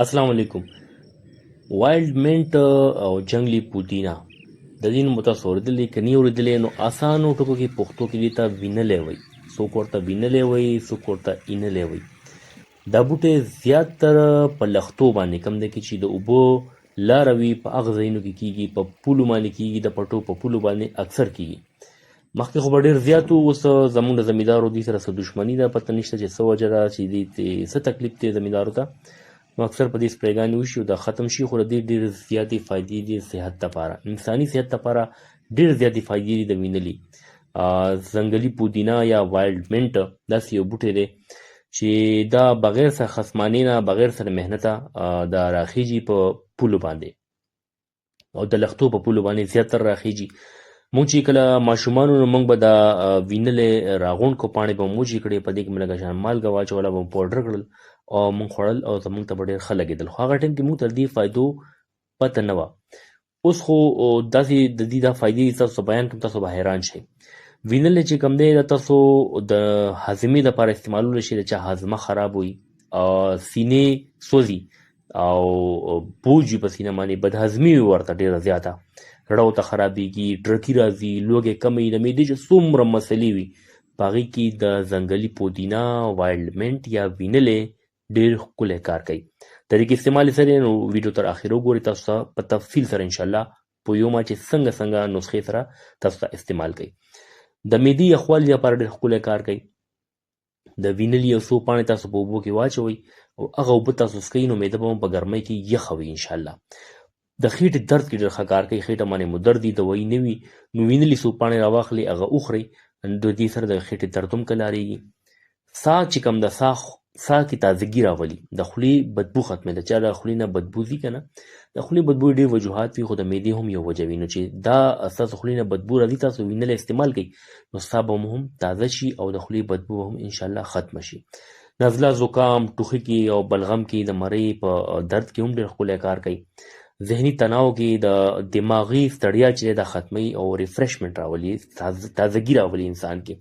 السلام علیکم. وایلډ منټ او جنگلی پودینا د دې نوم تاسو اورېدلی که نه اورېدلی نو اسانو ټکو کې پښتو کې دې ته وینلی وایي. څوک ورته وینلی وایي، څوک ورته اینلی وایي. دا بوټی زیاتره په لښتو باندې کوم دی کې چې د اوبو لاره وي په هغه ځایونو کې کېږي، په پولو باندې کېږي، د پټو په پولو باندې اکثر کېږي. مخکې خو به ډېر زیات و، اوس زموږ د زمیندارو دوی سره څه دښمني ده، پته نشته چې څه وجه ده چې دې څه تکلیف دی زمیندارو ته. نو اکثر په دې سپریګانې وشي او دا ختم شي، خو د دې ډېرې زیاتې فایدې دي صحت دپاره، انساني صحت دپاره ډېر زیاتې فایدې دي د وینلي. ځنګلي پودینا یا وایلډ منټ داسې یو بوټی دی چې دا بغیر سره خصمانې نه، بغیر سره محنته دا راخیږي په پولو باندې او د لښتو په پولو باندې زیاتره راخیږي. مونږ چې کله ماشومان وو نو مونږ به دا وینلې راغونډ کړو، پاڼې به مو وچې کړې، په دې کې مو لږه شان مالګه واچوله، به مو پاوډر کړل او مونږ خوړل او زمونږ ته به ډېر ښه لګېدل. خو هغه ټایم کې مونږ ته د دې فایدو پته نه وه. اوس خو داسې د دې دا فایدې تاسو ته بیان کړم، تاسو به حیران شئ. وینلې چې کوم دی دا تاسو د هاضمې دپاره استعمالولی شئ. د چا هاضمه خراب وي، سینې سوځي او بوج وي په سینه باندې، بدهضمي وي ورته ډېره زیاته، زړه ورته خرابېږي، ډرکي راځي، لوږې کمې، د معدې چې څومره مسلې وي په هغې کې د ځنګلي پودینا، وایلډ منټ یا وینلې ډېر ښکلی کار کوي. د دې کې استعمال یې څه دی نو ویډیو تر اخره وګورئ، تاسو ته په تفصیل سره انشاءالله پوهیږم چې څنګه نسخې سره تاسو ته استعمال کوي. د معدې یخوالي لپاره ډېر ښکلی کار کوي. د وینلي یو څو پاڼې تاسو په اوبو کې واچوئ او هغه اوبه تاسو څښئ نو معده به مو په ګرمۍ کې یخه وي انشاءالله. د خېټې درد کې ډېر ښه کار کوي. خېټه باندې مو درد وي، دوايي نه وي، نو وینلي څو پاڼې راواخلئ، هغه وخورئ، د دې سره د خېټې درد هم کلاریږي. ساه چې کوم ده، ساه کې تازګي راولي، د خولې بدبو ختموي. د چا د خولې نه بدبو ځي که نه، د خولې بدبو ډېر وجوهات وي، خو د معدې هم یو وجه وي. نو چې دا ستاسو خولې نه بدبو راځي، تاسو وینلی استعمال کوئ نو ساه به مو هم تازه شي او د خولې بدبو به هم انشاءالله ختمه شي. نزله، زکام، ټوخي کې او بلغم کې، د مرۍ په درد کې هم ډېر ښکلی کار کوي. ذهني تناو کې د دماغي ستړیا چې دا ختموي او ریفریشمنټ راولي، تازګي راولي انسان کې.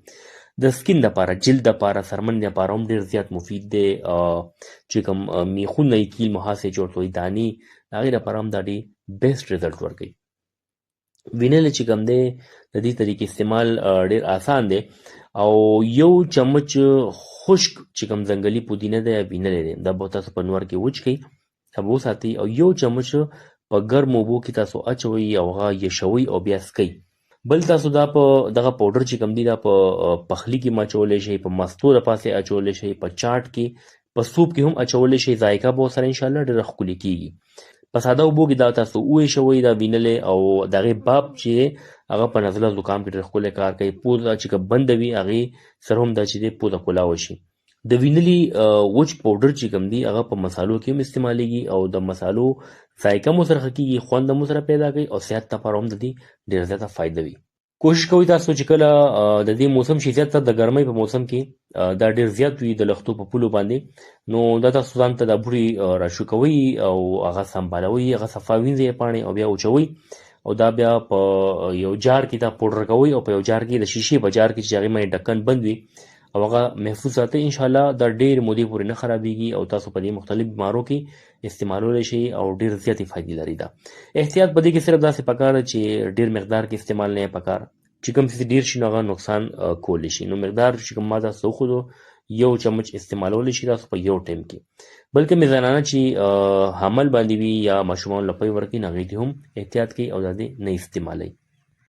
د سکین دپاره، جلد دپاره، څرمن دپاره هم ډېر زیات مفید دی. چې کوم میخونه یې کیل محاسې چې ورته وایي دانې، د هغې دپاره هم دا ډېر بیسټ رزلټ ورکوي. وینلې چې کوم دی د دې طریقې استعمال ډېر آسان دی او یو چمچ خشک چې کوم ځنګلي پودینه دی یا وینلې دی، دا به تاسو په نور کې وچ کړئ، به وساتئ او یو چمچ په ګرمو اوبو کې تاسو اچوئ او هغه یشوئ او بیا څکئ. بل تاسو دا په دغه پاوډر چې کوم دی دا په پخلي کې هم اچولی شئ، په مستو دپاسې اچولی شئ، په چاټ کې، په سوپ کې هم اچولی شئ، ذایقه به ورسره انشاءالله ډېره ښکلې کېږي. په ساده اوبو کې دا تاسو وایشوئ دا وینلې او د هغې باب چې هغه په نزله زکام کې ډېر ښکلی کار کوي. پوزه چې که بنده وي هغې سره هم دا چې دی پوزه کولاوه شي. د وینلي وچ پاوډر چې کوم دی هغه په مسالو کې هم استعمالیږي او د مسالو ذایقه مو سره ښه کېږي، خوند مو سره پیدا کوي او صحت لپاره هم د دې ډېره زیاته فایده وي. کوشش کوئ تاسو چې کله د دې موسم شي، زیاتره د ګرمۍ په موسم کې دا ډېر زیات وي د لښتو په پولو باندې، نو دا تاسو ځان ته دا بوټي راشو کوئ او هغه سنبالوئ، هغه صفا وینځئ پاڼې او بیا وچوئ او دا بیا په یو جار کې دا پوډر کوئ او په یو جار کې د شیشې په جار کې چې هغې باندې ډکن بند وي او هغه محفوظ ساتئ، انشاءالله دا ډېرې مودې پورې نه خرابېږي او تاسو په دې مختلف بیمارو کې استعمالولی شئ او ډېر زیاتې فایدې لري. دا احتیاط په دې کې صرف داسې پکار ده چې ډېر مقدار کې استعمال نه یې پکار، چې کوم څه ډېر شي نو هغه نقصان کولی شي. نو مقدار چې کوم ما تاسو وښودو، یو چمچ استعمالولی شي تاسو په یو ټایم کې. بلکې مې زنانه چې حمل باندې وي یا ماشومانو له پی ورکوي نو هغې ته هم احتیاط کوئ او دا دې نه استعمالوئ.